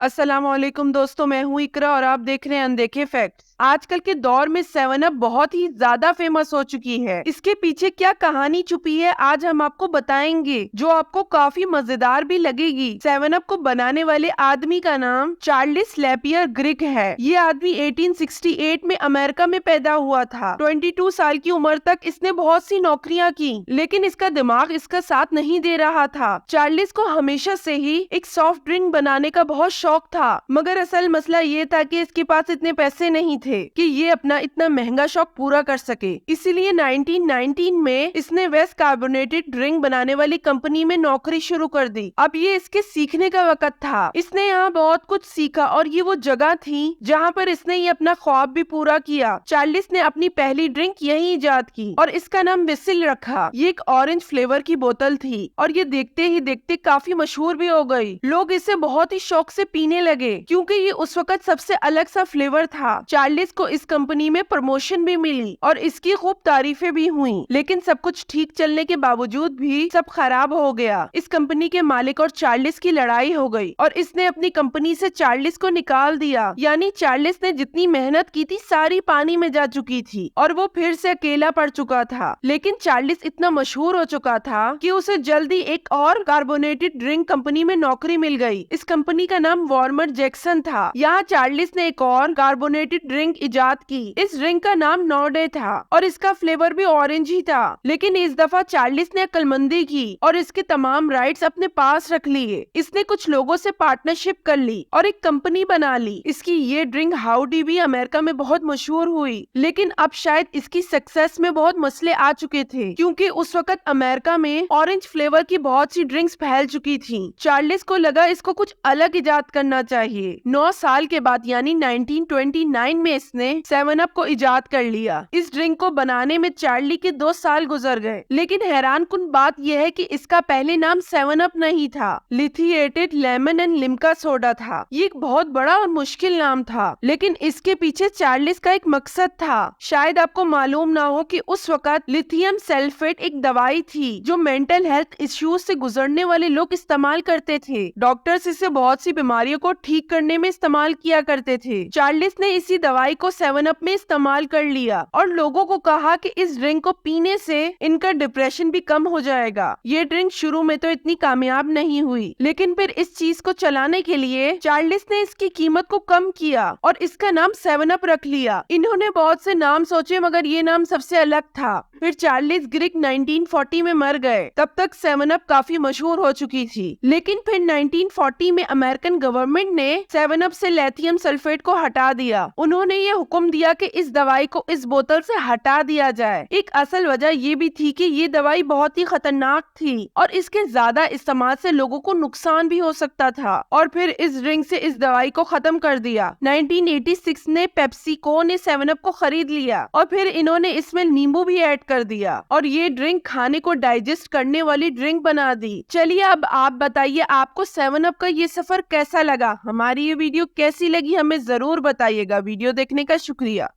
अस्सलामुअलैकुम दोस्तों, मैं हूँ इकरा और आप देख रहे हैं अनदेखे फैक्ट्स। आजकल के दौर में 7 अप बहुत ही ज्यादा फेमस हो चुकी है। इसके पीछे क्या कहानी छुपी है आज हम आपको बताएंगे, जो आपको काफी मजेदार भी लगेगी। 7 अप को बनाने वाले आदमी का नाम चार्ल्स लैपियर ग्रिग है। ये आदमी 1868 में अमेरिका में पैदा हुआ था। 22 साल की उम्र तक इसने बहुत सी नौकरियां की, लेकिन इसका दिमाग इसका साथ नहीं दे रहा था। चार्ल्स को हमेशा से ही एक सॉफ्ट ड्रिंक बनाने का बहुत शौक था, मगर असल मसला ये था कि इसके पास इतने पैसे नहीं थे कि ये अपना इतना महंगा शौक पूरा कर सके। इसीलिए 1919 में इसने वेस्ट कार्बोनेटेड ड्रिंक बनाने वाली कंपनी में नौकरी शुरू कर दी। अब ये इसके सीखने का वक्त था। इसने यहाँ बहुत कुछ सीखा और ये वो जगह थी जहाँ पर इसने ये अपना ख्वाब भी पूरा किया। चार्ल्स ने अपनी पहली ड्रिंक यही इजाद की और इसका नाम विसिल रखा। ये एक ऑरेंज फ्लेवर की बोतल थी और ये देखते ही देखते काफी मशहूर भी हो गई। लोग इसे बहुत ही शौक से पीने लगे क्योंकि ये उस वक्त सबसे अलग सा फ्लेवर था। चार्ल्स को इस कंपनी में प्रमोशन भी मिली और इसकी खूब तारीफें भी हुई, लेकिन सब कुछ ठीक चलने के बावजूद भी सब खराब हो गया। इस कंपनी के मालिक और चार्ल्स की लड़ाई हो गई और इसने अपनी कंपनी से चार्ल्स को निकाल दिया। यानी चार्ल्स ने जितनी मेहनत की थी सारी पानी में जा चुकी थी और वो फिर से अकेला पड़ चुका था। लेकिन चार्ल्स इतना मशहूर हो चुका था कि उसे जल्दी एक और कार्बोनेटेड ड्रिंक कंपनी में नौकरी मिल गई। इस कंपनी का नाम वार्मर जैक्सन था। यहाँ चार्ल्स ने एक और कार्बोनेटेड ड्रिंक इजाद की। इस ड्रिंक का नाम नॉर्डे था और इसका फ्लेवर भी ऑरेंज ही था। लेकिन इस दफा चार्ल्स ने अक्लमंदी की और इसके तमाम राइट्स अपने पास रख लिए। इसने कुछ लोगों से पार्टनरशिप कर ली और एक कंपनी बना ली। इसकी ये ड्रिंक हाउडी भी अमेरिका में बहुत मशहूर हुई, लेकिन अब शायद इसकी सक्सेस में बहुत मसले आ चुके थे क्योंकि उस वक्त अमेरिका में ऑरेंज फ्लेवर की बहुत सी ड्रिंक्स फैल चुकी थी। चार्ल्स को लगा इसको कुछ अलग इजाद करना चाहिए। 9 साल के बाद यानी 1929 में इसने 7 अप को इजाद कर लिया। इस ड्रिंक को बनाने में चार्ली के 2 साल गुजर गए, लेकिन हैरानकुन बात यह है कि इसका पहले नाम 7 अप नहीं था, लिथिएटेड लेमन एंड लिम्का सोडा था। ये एक बहुत बड़ा और मुश्किल नाम था, लेकिन इसके पीछे चार्ल्स का एक मकसद था। शायद आपको मालूम ना हो कि उस वक्त लिथियम सल्फेट एक दवाई थी जो मेंटल हेल्थ इश्यूज से गुजरने वाले लोग इस्तेमाल करते थे। डॉक्टर्स इसे बहुत सी बीमारियों को ठीक करने में इस्तेमाल किया करते थे। चार्ल्स ने इसी दवाई को 7 अप में इस्तेमाल कर लिया और लोगों को कहा कि इस ड्रिंक को पीने से इनका डिप्रेशन भी कम हो जाएगा। ये ड्रिंक शुरू में तो इतनी कामयाब नहीं हुई, लेकिन फिर इस चीज को चलाने के लिए चार्ल्स ने इसकी कीमत को कम किया और इसका नाम 7 अप रख लिया। इन्होंने बहुत से नाम सोचे मगर ये नाम सबसे अलग था। फिर चार्ल्स ग्रिग 1940 में मर गए। तब तक 7 अप काफी मशहूर हो चुकी थी, लेकिन फिर 1940 में अमेरिकन गवर्नमेंट ने 7 अप से लिथियम सल्फेट को हटा दिया। उन्होंने ये हुक्म दिया कि इस दवाई को इस बोतल से हटा दिया जाए। एक असल वजह ये भी थी कि ये दवाई बहुत ही खतरनाक थी और इसके ज्यादा इस्तेमाल से लोगों को नुकसान भी हो सकता था। और फिर इस ड्रिंक से इस दवाई को खत्म कर दिया। 1986 ने पेप्सिको ने 7 अप को खरीद लिया और फिर इन्होंने इसमें नींबू भी ऐड कर दिया और ये ड्रिंक खाने को डाइजेस्ट करने वाली ड्रिंक बना दी। चलिए अब आप बताइए आपको 7 अप का ये सफर कैसा लगा। हमारी ये वीडियो कैसी लगी हमें जरूर बताइएगा। वीडियो देखने का शुक्रिया।